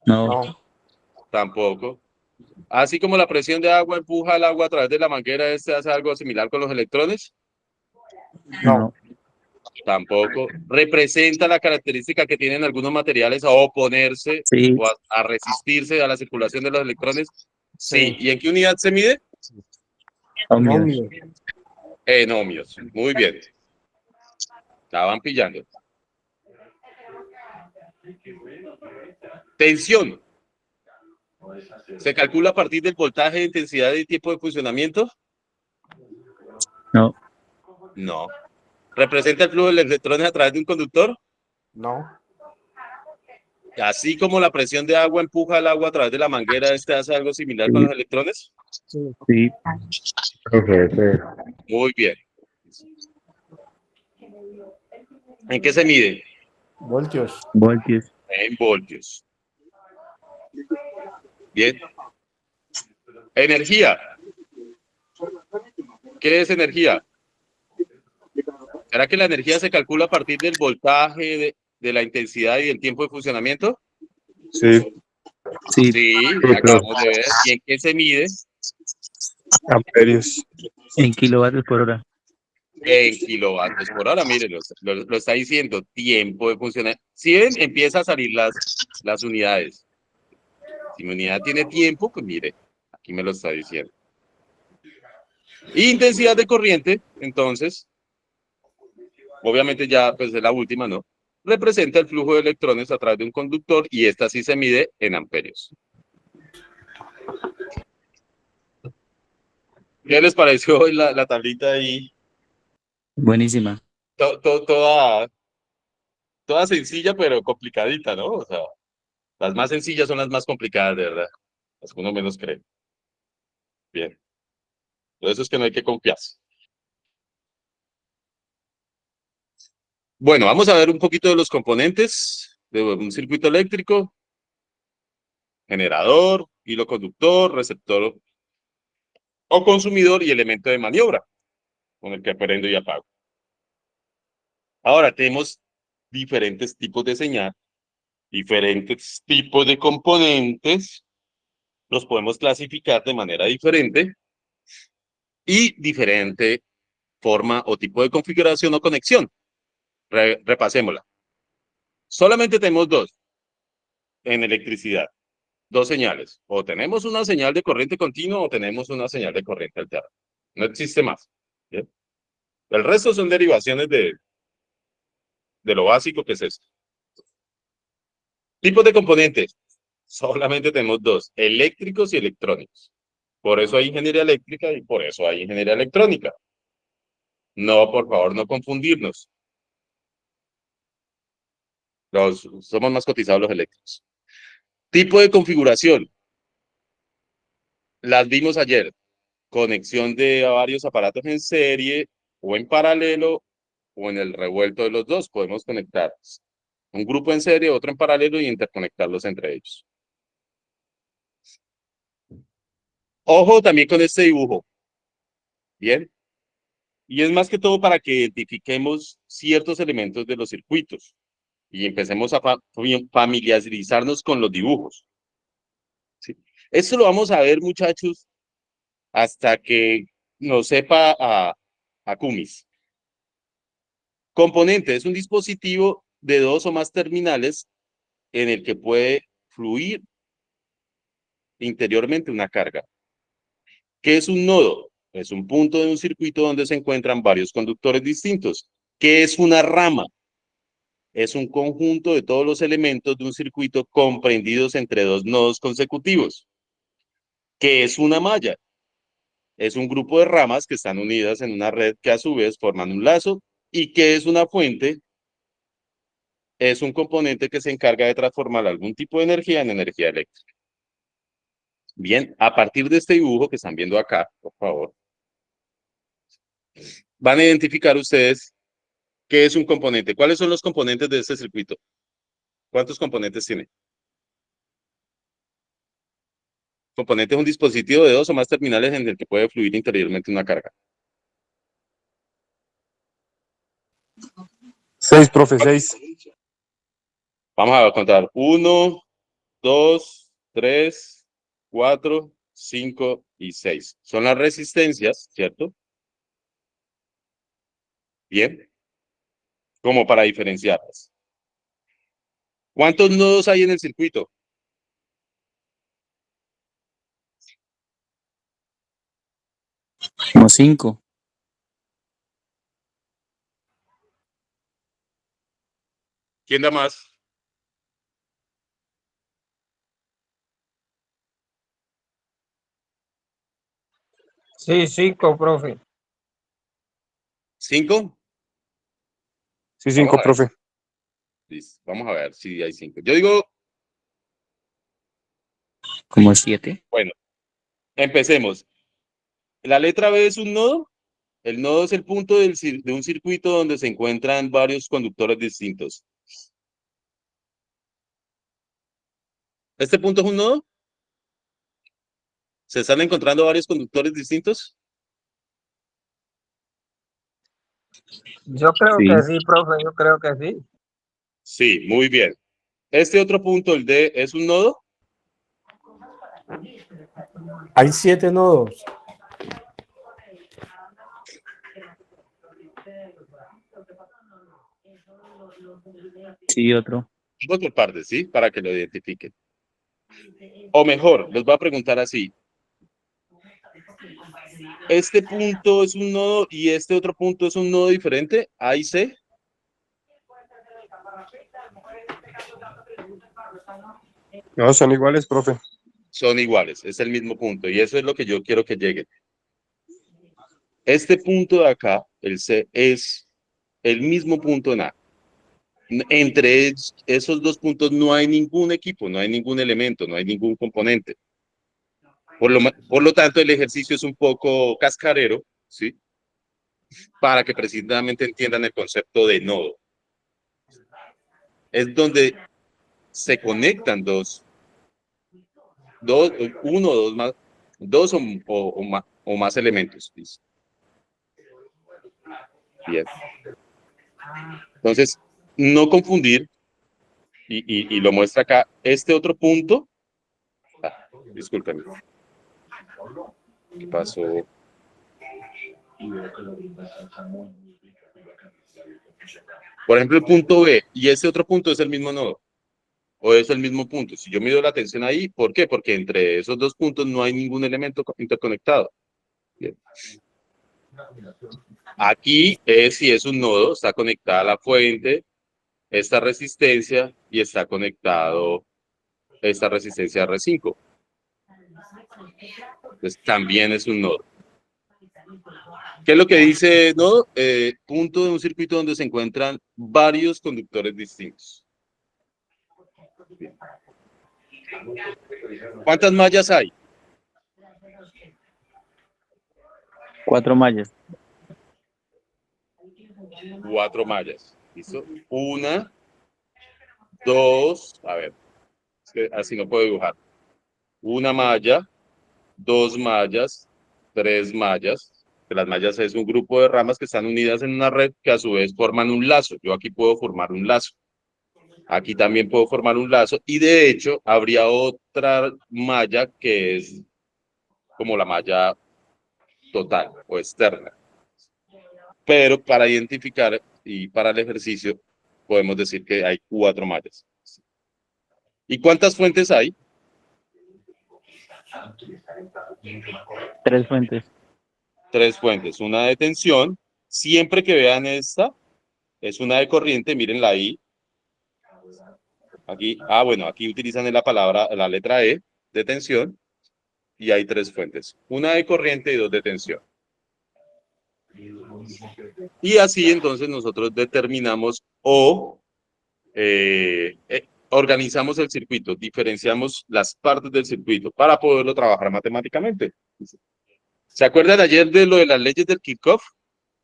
no, No. Tampoco. Así como la presión de agua empuja el agua a través de la manguera, ¿este hace algo similar con los electrones? no, Tampoco. ¿Representa la característica que tienen algunos materiales a oponerse sí, o a resistirse a la circulación de los electrones? Sí. Sí. ¿Y en qué unidad se mide? ohmios, Ohmios. En ohmios. Muy bien. La van pillando. Tensión. ¿Se calcula a partir del voltaje, intensidad y tiempo de funcionamiento? no, No. ¿Representa el flujo de electrones a través de un conductor? No. Así como la presión de agua empuja el agua a través de la manguera, ¿este hace algo similar con Sí. los electrones? Sí. sí, Profe, sí. Muy bien. ¿En qué se mide? Voltios. voltios, En voltios. Bien. Energía. ¿Qué es energía? ¿Será que la energía se calcula a partir del voltaje, de la intensidad y del tiempo de funcionamiento? Sí, sí, Sí, profe. acabamos de ver. ¿Y en qué se mide? amperios. en kilovatios por hora. En kilovatios por hora. Mire, lo está diciendo. Tiempo de funcionamiento. Si ven, empieza a salir las unidades. Si mi unidad tiene tiempo, pues mire, aquí me lo está diciendo. Intensidad de corriente, entonces, obviamente ya pues es la última, ¿no? Representa el flujo de electrones a través de un conductor y esta sí se mide en amperios. ¿Qué les pareció hoy la tablita ahí? Buenísima. Toda sencilla, pero complicadita, ¿no? O sea, las más sencillas son las más complicadas, de verdad. Las que uno menos cree. Bien. Por eso es que no hay que confiarse. Bueno, vamos a ver un poquito de los componentes de un circuito eléctrico. Generador, hilo conductor, receptor o consumidor y elemento de maniobra con el que prendo y apago. Ahora tenemos diferentes tipos de señal, diferentes tipos de componentes, los podemos clasificar de manera diferente y diferente forma o tipo de configuración o conexión. Repasémosla. Solamente tenemos dos en electricidad, dos señales. O tenemos una señal de corriente continua o tenemos una señal de corriente alterna. No existe más. ¿Bien? El resto son derivaciones de lo básico que es esto. Tipos de componentes. Solamente tenemos dos, eléctricos y electrónicos. Por eso hay ingeniería eléctrica y por eso hay ingeniería electrónica. No, por favor, no confundirnos. Somos más cotizados los eléctricos. Tipo de configuración. Las vimos ayer. Conexión de varios aparatos en serie o en paralelo o en el revuelto de los dos. Podemos conectar un grupo en serie, otro en paralelo y interconectarlos entre ellos. Ojo también con este dibujo. Bien. Y es más que todo para que identifiquemos ciertos elementos de los circuitos y empecemos a familiarizarnos con los dibujos. ¿Sí? Esto lo vamos a ver, muchachos, hasta que nos sepa a Cumis. Componente es un dispositivo de dos o más terminales en el que puede fluir interiormente una carga. ¿Qué es un nodo? Es un punto de un circuito donde se encuentran varios conductores distintos. ¿Qué es una rama? Es un conjunto de todos los elementos de un circuito comprendidos entre dos nodos consecutivos. ¿Qué es una malla? Es un grupo de ramas que están unidas en una red que a su vez forman un lazo. ¿Y qué es una fuente? Es un componente que se encarga de transformar algún tipo de energía en energía eléctrica. Bien, a partir de este dibujo que están viendo acá, por favor, van a identificar ustedes qué es un componente. ¿Cuáles son los componentes de este circuito? ¿Cuántos componentes tiene? componente es un dispositivo de 2 o más terminales en el que puede fluir interiormente una carga. 6, profe, 6. Vamos a contar 1, 2, 3, 4, 5 y 6. Son las resistencias, ¿cierto? Bien. Como para diferenciarlas. ¿Cuántos nodos hay en el circuito? Como 5. ¿Quién da más? Sí, 5, profe. ¿5? Sí, Vamos 5, a ver. profe. Listo. Vamos a ver si hay 5. Yo digo, Como 7. bueno, empecemos. La letra B es un nodo. El nodo es el punto de un circuito donde se encuentran varios conductores distintos. ¿Este punto es un nodo? ¿Se están encontrando varios conductores distintos? Yo creo Sí. que sí, profe, yo creo que sí. Sí, muy bien. Este otro punto, el D, ¿es un nodo? Hay 7 nodos. Sí, otro. Vamos por partes, ¿sí? Para que lo identifiquen. O mejor, les voy a preguntar así. ¿Este punto es un nodo y este otro punto es un nodo diferente? ¿A y C? No, son iguales, profe. Son iguales, es el mismo punto y eso es lo que yo quiero que lleguen. Este punto de acá, el C, es el mismo punto en A. Entre esos dos puntos no hay ningún equipo, no hay ningún elemento, no hay ningún componente. Por lo tanto, el ejercicio es un poco cascarero, ¿sí? Para que precisamente entiendan el concepto de nodo. Es donde se conectan uno o dos más, dos o más elementos. ¿Listo? Bien. Entonces, no confundir, y lo muestra acá, este otro punto. Discúlpenme. ¿Qué pasó? Por ejemplo, el punto B y ese otro punto es el mismo nodo. O es el mismo punto. Si yo mido la tensión ahí, ¿por qué? Porque entre esos dos puntos no hay ningún elemento interconectado. Bien. Aquí si es un nodo, está conectada la fuente, esta resistencia y está conectado esta resistencia R5. Entonces también es un nodo. ¿Qué es lo que dice nodo? Punto de un circuito donde se encuentran varios conductores distintos. Bien. ¿Cuántas mallas hay? 4 mallas. 4 mallas. ¿Listo? 1, 2, a ver, es que así no puedo dibujar. 1 malla, 2 mallas, 3 mallas. Que las mallas es un grupo de ramas que están unidas en una red que a su vez forman un lazo. Yo aquí puedo formar un lazo. Aquí también puedo formar un lazo y de hecho habría otra malla que es como la malla total o externa. Pero para identificar y para el ejercicio podemos decir que hay 4 mallas. ¿Y cuántas fuentes hay? 3 fuentes. 3 fuentes. Una de tensión. Siempre que vean esta, es una de corriente. Mírenla ahí. Aquí, bueno, aquí utilizan la letra E de tensión. Y hay 3 fuentes. Una de corriente y 2 de tensión. Y así entonces nosotros determinamos o organizamos el circuito, diferenciamos las partes del circuito para poderlo trabajar matemáticamente. ¿Se acuerdan ayer de lo de las leyes del Kirchhoff?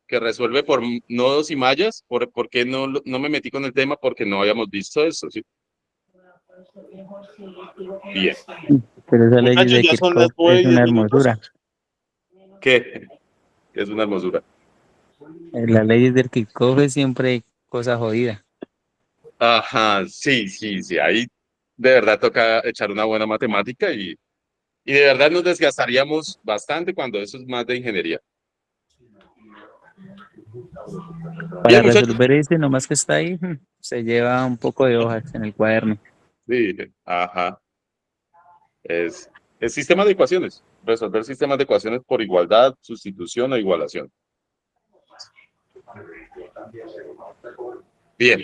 Que resuelve por nodos y mallas. ¿Por qué no me metí con el tema? Porque no habíamos visto eso. ¿Sí? Bien. Pero esa ley Muchachos, de ya son las Kirchhoff 9 es y 10 una minutos. hermosura. ¿Qué? Es una hermosura. La ley del Kirchhoff es siempre cosa jodida. Ajá, sí, sí, sí. Ahí de verdad toca echar una buena matemática y de verdad nos desgastaríamos bastante cuando eso es más de ingeniería. Para Bien, muchachos. resolver ese, nomás que está ahí, se lleva un poco de hojas en el cuaderno. Sí, ajá. Es sistema de ecuaciones. Resolver sistemas de ecuaciones por igualdad, sustitución o igualación. Bien.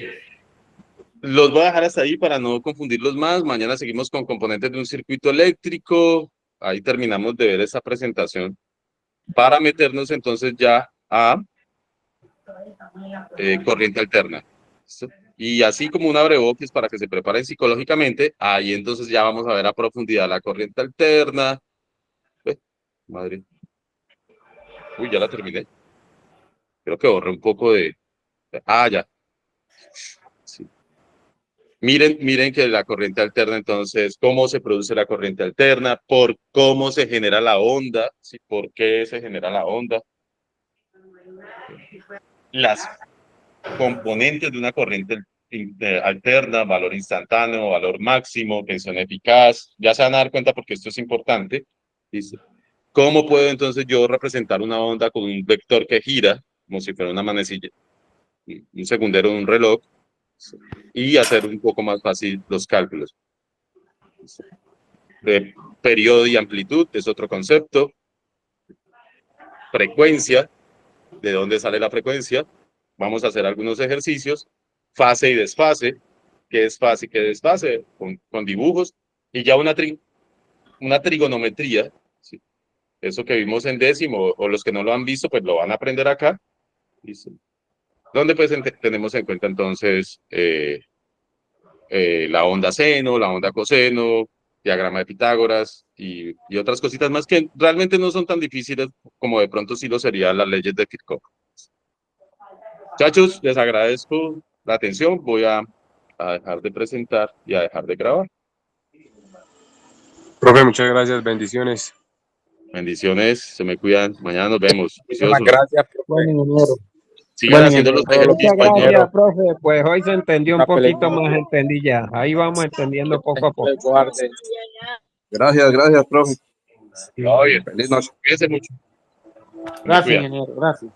Los voy a dejar hasta ahí para no confundirlos más. Mañana seguimos con componentes de un circuito eléctrico. Ahí terminamos de ver esa presentación para meternos entonces ya a corriente alterna. ¿Listo? Y así como un abrebocas para que se preparen psicológicamente, ahí entonces ya vamos a ver a profundidad la corriente alterna. Madre. Uy, ya la terminé. Creo que borré un poco de... Ah, ya. Sí. Miren que la corriente alterna, entonces, cómo se produce la corriente alterna, por cómo se genera la onda, ¿sí? ¿Por qué se genera la onda? Las componentes de una corriente alterna, valor instantáneo, valor máximo, tensión eficaz. Ya se van a dar cuenta porque esto es importante. ¿Listo? ¿Cómo puedo entonces yo representar una onda con un vector que gira, como si fuera una manecilla, un segundero de un reloj, y hacer un poco más fácil los cálculos? De periodo y amplitud es otro concepto. Frecuencia, ¿de dónde sale la frecuencia? Vamos a hacer algunos ejercicios. Fase y desfase, ¿qué es fase y qué desfase? Con dibujos. Y ya una trigonometría, ¿sí? Eso que vimos en décimo, o los que no lo han visto, pues lo van a aprender acá. ¿Listo? Donde pues tenemos en cuenta entonces la onda seno, la onda coseno, diagrama de Pitágoras y otras cositas más que realmente no son tan difíciles como de pronto sí lo serían las leyes de Kirchhoff. Muchachos, les agradezco la atención. Voy a dejar de presentar y a dejar de grabar. Profe, muchas gracias, bendiciones. Bendiciones, se me cuidan. Mañana nos vemos. Muchísimas Juiciosos. gracias, profe. Bueno, ingeniero. Sigan haciendo los Todo lo que Muchas ejercicios. gracias, profe. Pues hoy se entendió un una feliz poquito más, noche. entendí ya. Ahí vamos entendiendo poco a poco. Les guarde. Gracias, profe. Todo bien. Feliz noche. Cuídense mucho. Se me Gracias, cuidan. ingeniero. Gracias.